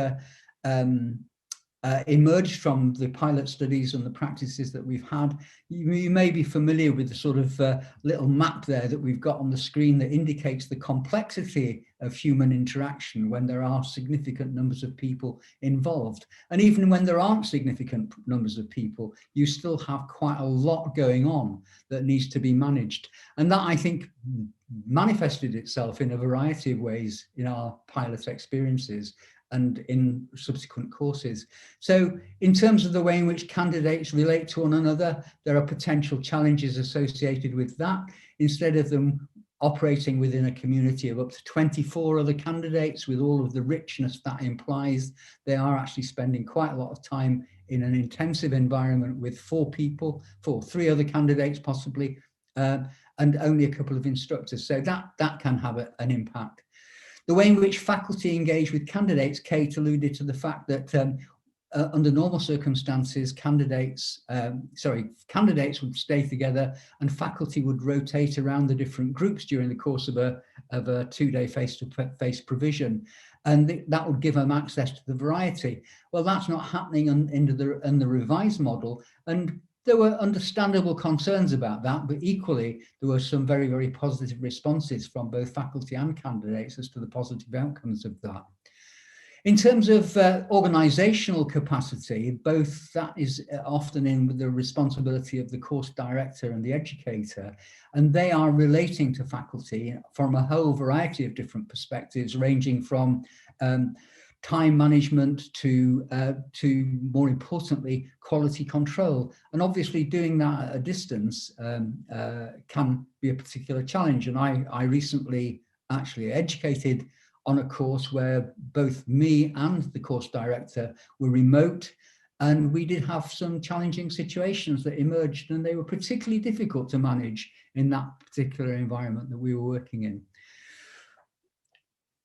emerged from the pilot studies and the practices that we've had, you may be familiar with the sort of little map there that we've got on the screen that indicates the complexity of human interaction when there are significant numbers of people involved. And even when there aren't significant numbers of people, you still have quite a lot going on that needs to be managed. And that, I think, manifested itself in a variety of ways in our pilot experiences and in subsequent courses. So in terms of the way in which candidates relate to one another, there are potential challenges associated with that. Instead of them operating within a community of up to 24 other candidates with all of the richness that implies, they are actually spending quite a lot of time in an intensive environment with 4 people, 3 other candidates possibly, and only a couple of instructors. So that can have an impact. The way in which faculty engage with candidates, Kate alluded to the fact that under normal circumstances, candidates would stay together and faculty would rotate around the different groups during the course of a 2-day face-to-face provision. And that would give them access to the variety. Well, that's not happening in the revised model. And there were understandable concerns about that, but equally, there were some very, very positive responses from both faculty and candidates as to the positive outcomes of that. In terms of organisational capacity, both that is often in the responsibility of the course director and the educator, and they are relating to faculty from a whole variety of different perspectives, ranging from time management to more importantly, quality control. And obviously doing that at a distance can be a particular challenge. And I recently actually educated on a course where both me and the course director were remote, and we did have some challenging situations that emerged, and they were particularly difficult to manage in that particular environment that we were working in.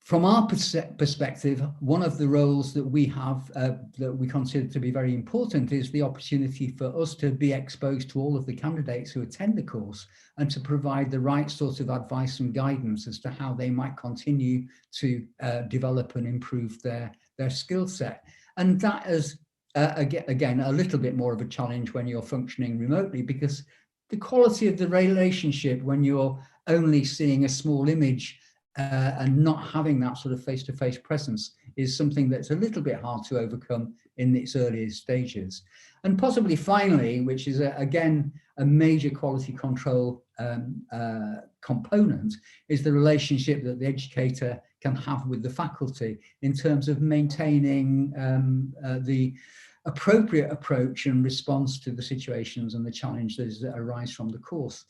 From our perspective, one of the roles that we have that we consider to be very important is the opportunity for us to be exposed to all of the candidates who attend the course and to provide the right sort of advice and guidance as to how they might continue to develop and improve their skill set. And that is, again, a little bit more of a challenge when you're functioning remotely, because the quality of the relationship when you're only seeing a small image and not having that sort of face-to-face presence is something that's a little bit hard to overcome in its earliest stages. And possibly finally, which is again a major quality control component, is the relationship that the educator can have with the faculty in terms of maintaining the appropriate approach and response to the situations and the challenges that arise from the course.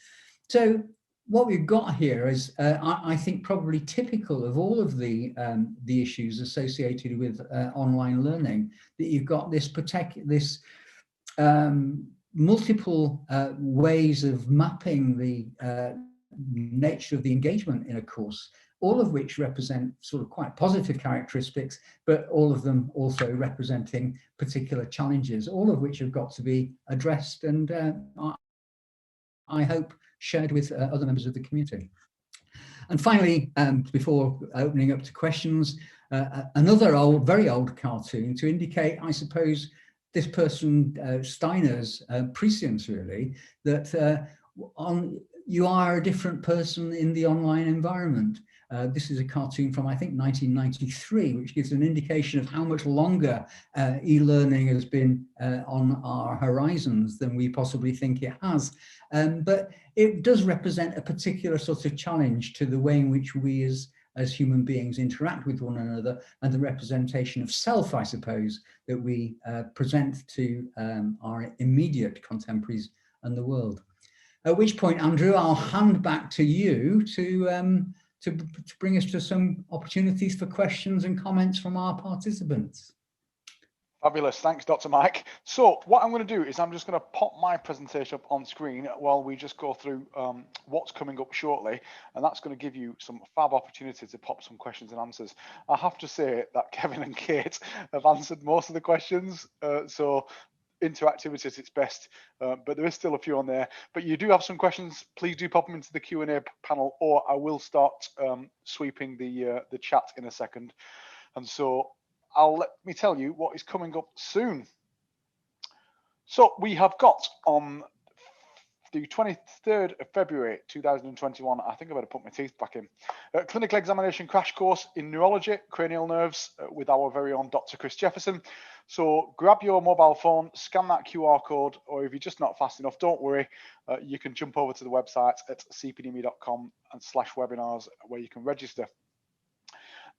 So what we've got here is, I think, probably typical of all of the issues associated with online learning, that you've got this multiple ways of mapping the nature of the engagement in a course, all of which represent sort of quite positive characteristics, but all of them also representing particular challenges, all of which have got to be addressed and I hope shared with other members of the community. And finally, before opening up to questions, another very old cartoon to indicate, I suppose, this person Steiner's prescience, really, that you are a different person in the online environment. This is a cartoon from, I think, 1993, which gives an indication of how much longer e-learning has been on our horizons than we possibly think it has. But it does represent a particular sort of challenge to the way in which we as human beings interact with one another, and the representation of self, I suppose, that we present to our immediate contemporaries and the world. At which point, Andrew, I'll hand back to you to bring us to some opportunities for questions and comments from our participants. Fabulous, thanks, Dr. Mike. So what I'm going to do is I'm just going to pop my presentation up on screen while we just go through what's coming up shortly, and that's going to give you some fab opportunities to pop some questions and answers. I have to say that Kevin and Kate have answered most of the questions, so interactivity at its best, but there is still a few on there. But you do have some questions, please do pop them into the Q&A panel, or I will start sweeping the chat in a second. And so let me tell you what is coming up soon. So we have got on the 23rd of February 2021, I think I better put my teeth back in, clinical examination crash course in neurology, cranial nerves, with our very own Dr. Chris Jefferson. So grab your mobile phone, scan that QR code, or if you're just not fast enough, don't worry, you can jump over to the website at cpdme.com/webinars where you can register.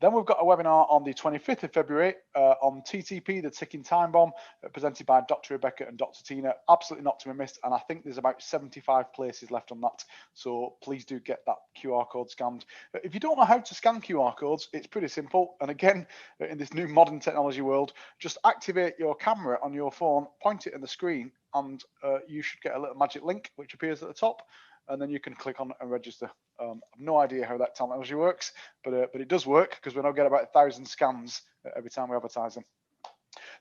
Then we've got a webinar on the 25th of February on TTP, the ticking time bomb, presented by Dr. Rebecca and Dr. Tina. Absolutely not to be missed. And I think there's about 75 places left on that. So please do get that QR code scanned. If you don't know how to scan QR codes, it's pretty simple. And again, in this new modern technology world, just activate your camera on your phone, point it in the screen, and you should get a little magic link, which appears at the top. And then you can click on it and register. I have no idea how that technology works, but it does work, because we now get about 1,000 scans every time we advertise them.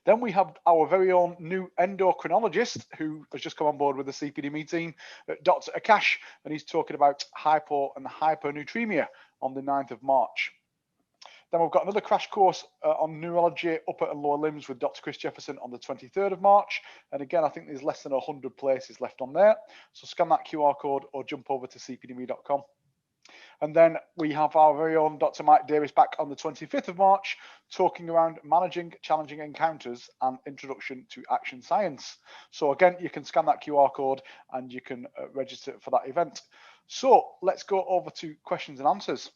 Then we have our very own new endocrinologist who has just come on board with the CPDME team, Dr. Akash, and he's talking about hypo and hyponatremia on the 9th of March. Then we've got another crash course on neurology, upper and lower limbs with Dr. Chris Jefferson on the 23rd of March. And again, I think there's less than 100 places left on there. So scan that QR code or jump over to cpdme.com. And then we have our very own Dr. Mike Davis back on the 25th of March, talking around managing challenging encounters and introduction to action science. So again, you can scan that QR code and you can register for that event. So let's go over to questions and answers.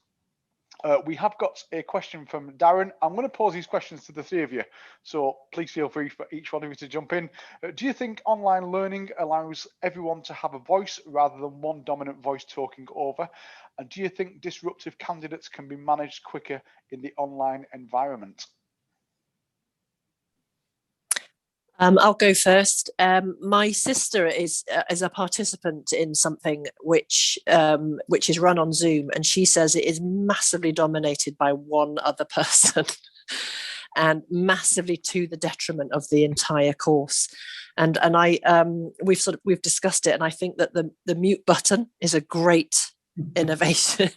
We have got a question from Darren. I'm going to pose these questions to the three of you, so please feel free for each one of you to jump in. Do you think online learning allows everyone to have a voice rather than one dominant voice talking over? And do you think disruptive candidates can be managed quicker in the online environment? I'll go first. My sister is a participant in something which is run on Zoom, and she says it is massively dominated by one other person, and massively to the detriment of the entire course. And we've discussed it, and I think that the mute button is a great innovation.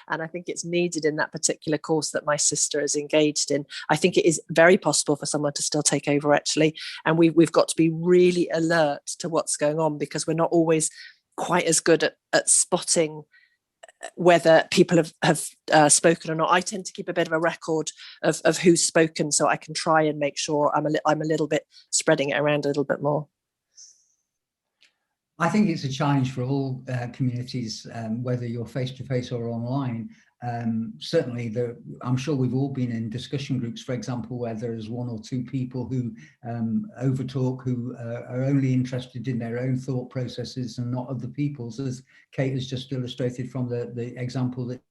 And I think it's needed in that particular course that my sister is engaged in. I think it is very possible for someone to still take over, actually. And we've got to be really alert to what's going on, because we're not always quite as good at spotting whether people have spoken or not. I tend to keep a bit of a record of who's spoken, so I can try and make sure I'm a little bit spreading it around a little bit more. I think it's a challenge for all communities, whether you're face-to-face or online. Certainly, I'm sure we've all been in discussion groups, for example, where there's one or two people who overtalk, who are only interested in their own thought processes and not other people's, as Kate has just illustrated from the example that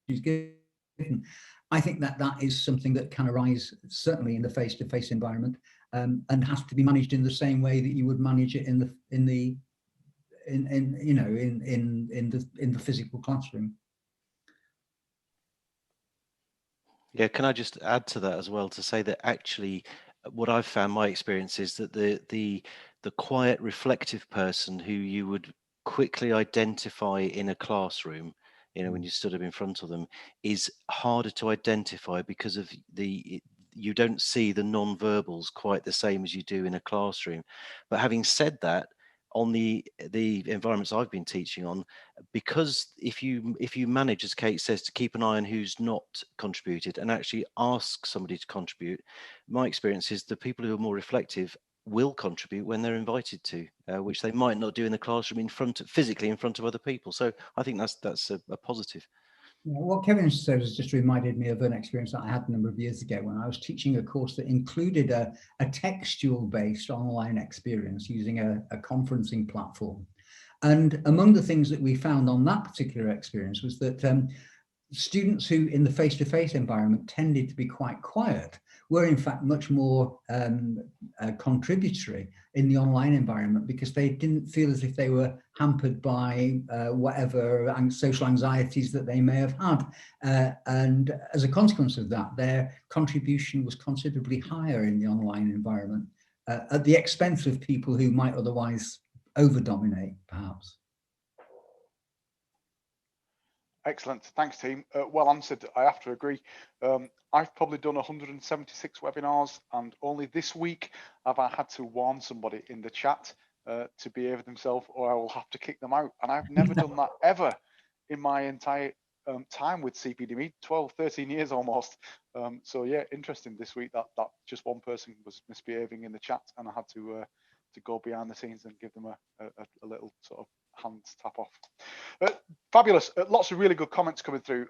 she's given. I think that is something that can arise certainly in the face-to-face environment, and has to be managed in the same way that you would manage it in the physical classroom. Yeah, can I just add to that as well, to say that actually what I've found, my experience is that the quiet, reflective person who you would quickly identify in a classroom, when you stood up in front of them, is harder to identify because of you don't see the non-verbals quite the same as you do in a classroom. But having said that, on the environments I've been teaching on, because if you manage, as Kate says, to keep an eye on who's not contributed and actually ask somebody to contribute, my experience is the people who are more reflective will contribute when they're invited to, which they might not do in the classroom physically in front of other people. So I think that's a positive. Yeah, what Kevin said has just reminded me of an experience that I had a number of years ago when I was teaching a course that included a textual-based online experience using a conferencing platform. And among the things that we found on that particular experience was that students who in the face-to-face environment tended to be quite quiet were in fact much more contributory in the online environment, because they didn't feel as if they were hampered by whatever social anxieties that they may have had. And as a consequence of that, their contribution was considerably higher in the online environment, at the expense of people who might otherwise over-dominate, perhaps. Excellent. Thanks, team. Well answered. I have to agree. I've probably done 176 webinars, and only this week have I had to warn somebody in the chat to behave themselves, or I will have to kick them out. And I've never done that ever in my entire time with CPDME, 12, 13 years almost. So yeah, interesting this week that just one person was misbehaving in the chat, and I had to go behind the scenes and give them a little sort of hands tap off. Fabulous. Lots of really good comments coming through.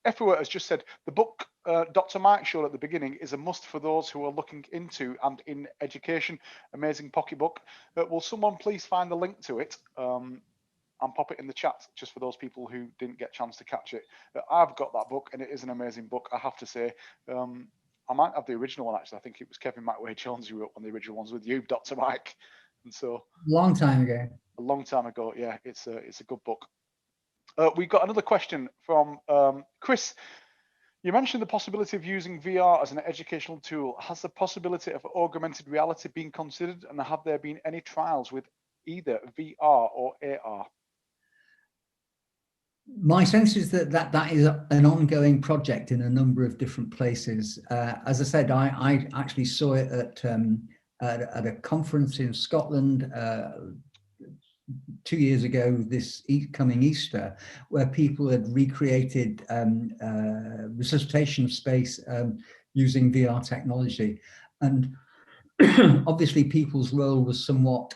Effort has just said the book Dr. Mike showed at the beginning is a must for those who are looking into and in education. Amazing pocketbook. Will someone please find the link to it and pop it in the chat, just for those people who didn't get a chance to catch it? I've got that book, and it is an amazing book, I have to say. I might have the original one, actually. I think it was Kevin McWay-Jones who wrote one of the original ones with you, Dr. Mike. And so Long time ago. A long time ago, yeah. It's a good book. We've got another question from Chris. You mentioned the possibility of using VR as an educational tool. Has the possibility of augmented reality been considered, and have there been any trials with either VR or AR? My sense is that is an ongoing project in a number of different places. As I said, I actually saw it at a conference in Scotland 2 years ago, this coming Easter, where people had recreated resuscitation space using VR technology. And obviously people's role was somewhat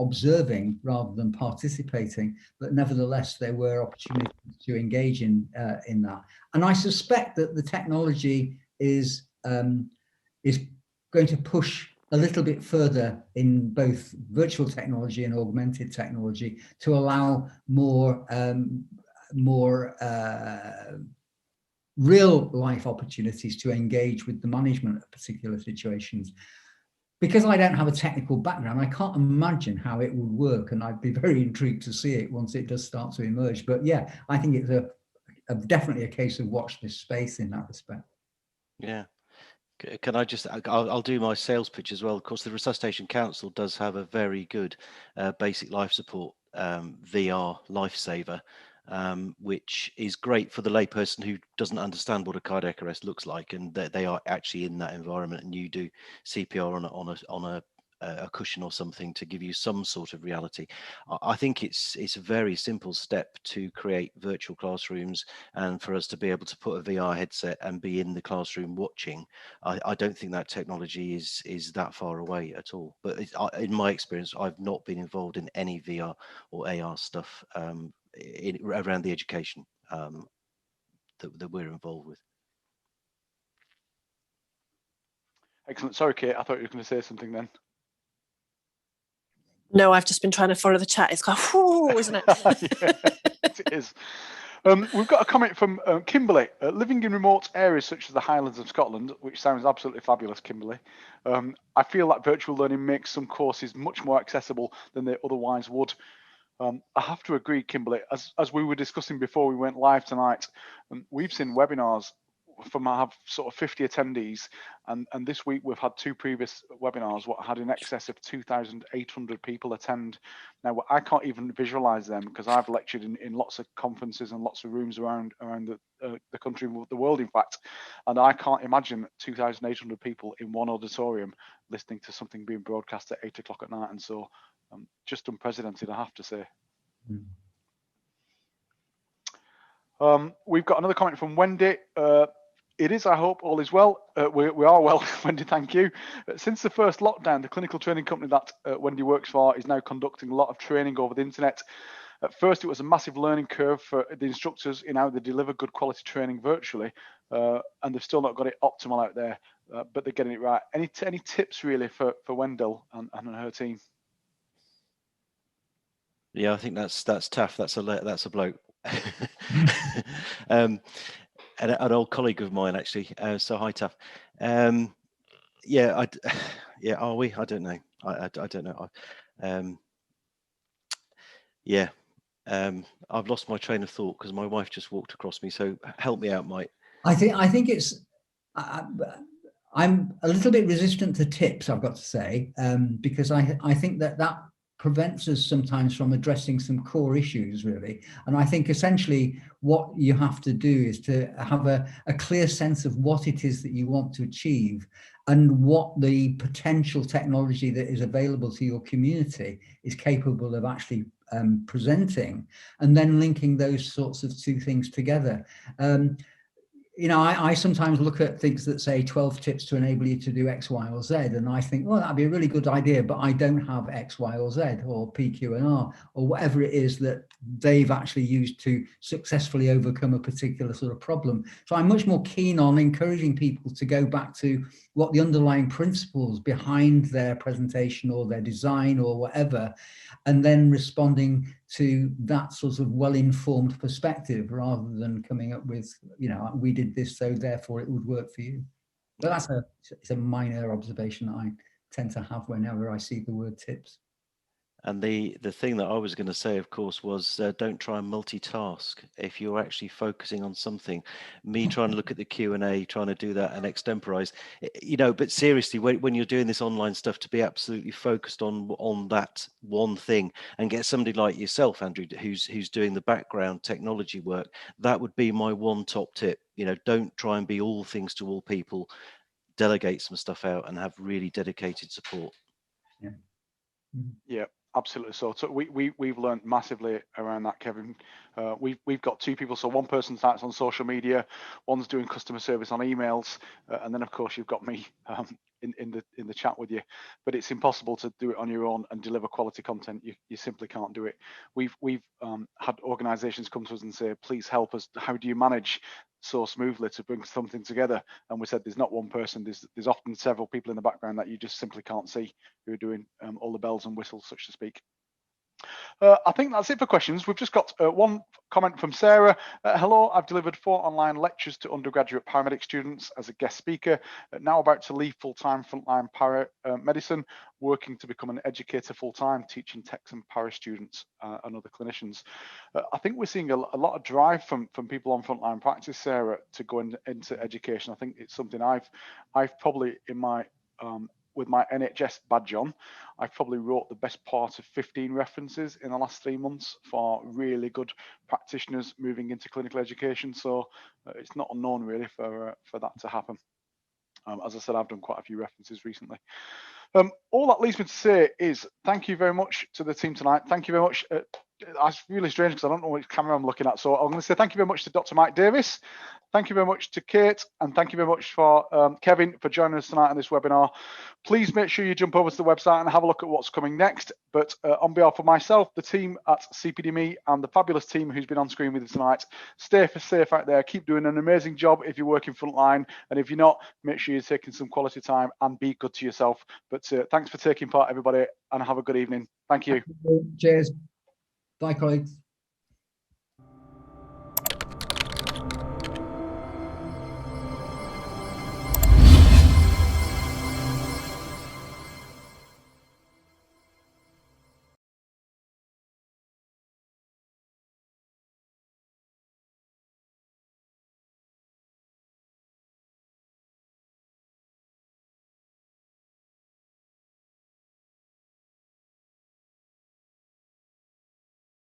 observing rather than participating, but nevertheless there were opportunities to engage in that. And I suspect that the technology is going to push a little bit further in both virtual technology and augmented technology to allow more real life opportunities to engage with the management of particular situations. Because I don't have a technical background, I can't imagine how it would work, and I'd be very intrigued to see it once it does start to emerge. But yeah, I think it's definitely a case of watch this space in that respect. Yeah. Can I just, I'll do my sales pitch as well. Of course, the Resuscitation Council does have a very good basic life support VR lifesaver, which is great for the layperson who doesn't understand what a cardiac arrest looks like, and they are actually in that environment, and you do CPR on a cushion or something to give you some sort of reality. I think it's a very simple step to create virtual classrooms, and for us to be able to put a VR headset and be in the classroom watching. I don't think that technology is that far away at all. But in my experience, I've not been involved in any VR or AR stuff around the education that we're involved with. Excellent. Sorry, Kate, I thought you were going to say something then. No, I've just been trying to follow the chat. It's kind of, whoo, isn't it? Yeah, it is. We've got a comment from Kimberly. Living in remote areas such as the Highlands of Scotland, which sounds absolutely fabulous, Kimberly, I feel that virtual learning makes some courses much more accessible than they otherwise would. I have to agree, Kimberly. As we were discussing before we went live tonight, we've seen webinars from I have sort of 50 attendees, and this week we've had 2 previous webinars what had in excess of 2,800 people attend. Now I can't even visualize them because I've lectured in lots of conferences and lots of rooms around the country, the world in fact, and I can't imagine 2,800 people in one auditorium listening to something being broadcast at 8 o'clock at night, and so just unprecedented, I have to say. We've got another comment from Wendy. It is, I hope, all is well. We are well, Wendy, thank you. Since the first lockdown, the clinical training company that Wendy works for is now conducting a lot of training over the internet. At first, it was a massive learning curve for the instructors in how they deliver good quality training virtually, and they've still not got it optimal out there, but they're getting it right. Any tips really for Wendell and her team? Yeah, I think that's tough. That's a bloke. An old colleague of mine actually. So hi, tough. Yeah, yeah. Are we? I don't know. I don't know. Yeah. I've lost my train of thought because my wife just walked across me. So help me out, Mike. I think it's. I'm a little bit resistant to tips, I've got to say, because I think that prevents us sometimes from addressing some core issues, really. And I think essentially what you have to do is to have a clear sense of what it is that you want to achieve and what the potential technology that is available to your community is capable of actually presenting, and then linking those sorts of 2 things together. You know, I sometimes look at things that say 12 tips to enable you to do X, Y, or Z, and I think, well, that'd be a really good idea, but I don't have X, Y, or Z, or P, Q, and R, or whatever it is that they've actually used to successfully overcome a particular sort of problem. So I'm much more keen on encouraging people to go back to what the underlying principles behind their presentation or their design or whatever, and then responding to that sort of well-informed perspective rather than coming up with, you know, we did this, so therefore it would work for you. But it's a minor observation that I tend to have whenever I see the word tips. And the thing that I was going to say, of course, was don't try and multitask. If you're actually focusing on something, me trying to look at the Q&A, trying to do that and extemporize, you know, but seriously, when you're doing this online stuff, to be absolutely focused on that one thing and get somebody like yourself, Andrew, who's doing the background technology work, that would be my one top tip. You know, don't try and be all things to all people. Delegate some stuff out and have really dedicated support. Yeah. Yeah, absolutely. So we've learned massively around that, Kevin. We've got 2 people. So one person starts on social media, one's doing customer service on emails, and then of course you've got me in the chat with you. But it's impossible to do it on your own and deliver quality content. You simply can't do it. We've had organisations come to us and say, please help us. How do you manage so smoothly to bring something together? And we said there's not one person, there's often several people in the background that you just simply can't see who are doing all the bells and whistles, such to speak. I think that's it for questions. We've just got one comment from Sarah. Hello, I've delivered 4 online lectures to undergraduate paramedic students as a guest speaker. Now about to leave full-time frontline medicine, working to become an educator full-time, teaching techs and para students and other clinicians. I think we're seeing a lot of drive from people on frontline practice, Sarah, to go into education. I think it's something I've probably in my with my NHS badge on, I've probably wrote the best part of 15 references in the last 3 months for really good practitioners moving into clinical education. So it's not unknown really for that to happen. As I said, I've done quite a few references recently. All that leaves me to say is thank you very much to the team tonight. Thank you very much. That's really strange because I don't know which camera I'm looking at. So I'm going to say thank you very much to Dr. Mike Davis. Thank you very much to Kate, and thank you very much for Kevin for joining us tonight on this webinar. Please make sure you jump over to the website and have a look at what's coming next. But on behalf of myself, the team at CPDME, and the fabulous team who's been on screen with us tonight, stay safe out there. Keep doing an amazing job if you're working frontline, and if you're not, make sure you're taking some quality time and be good to yourself. But thanks for taking part, everybody, and have a good evening. Thank you. Cheers. Bye, colleagues.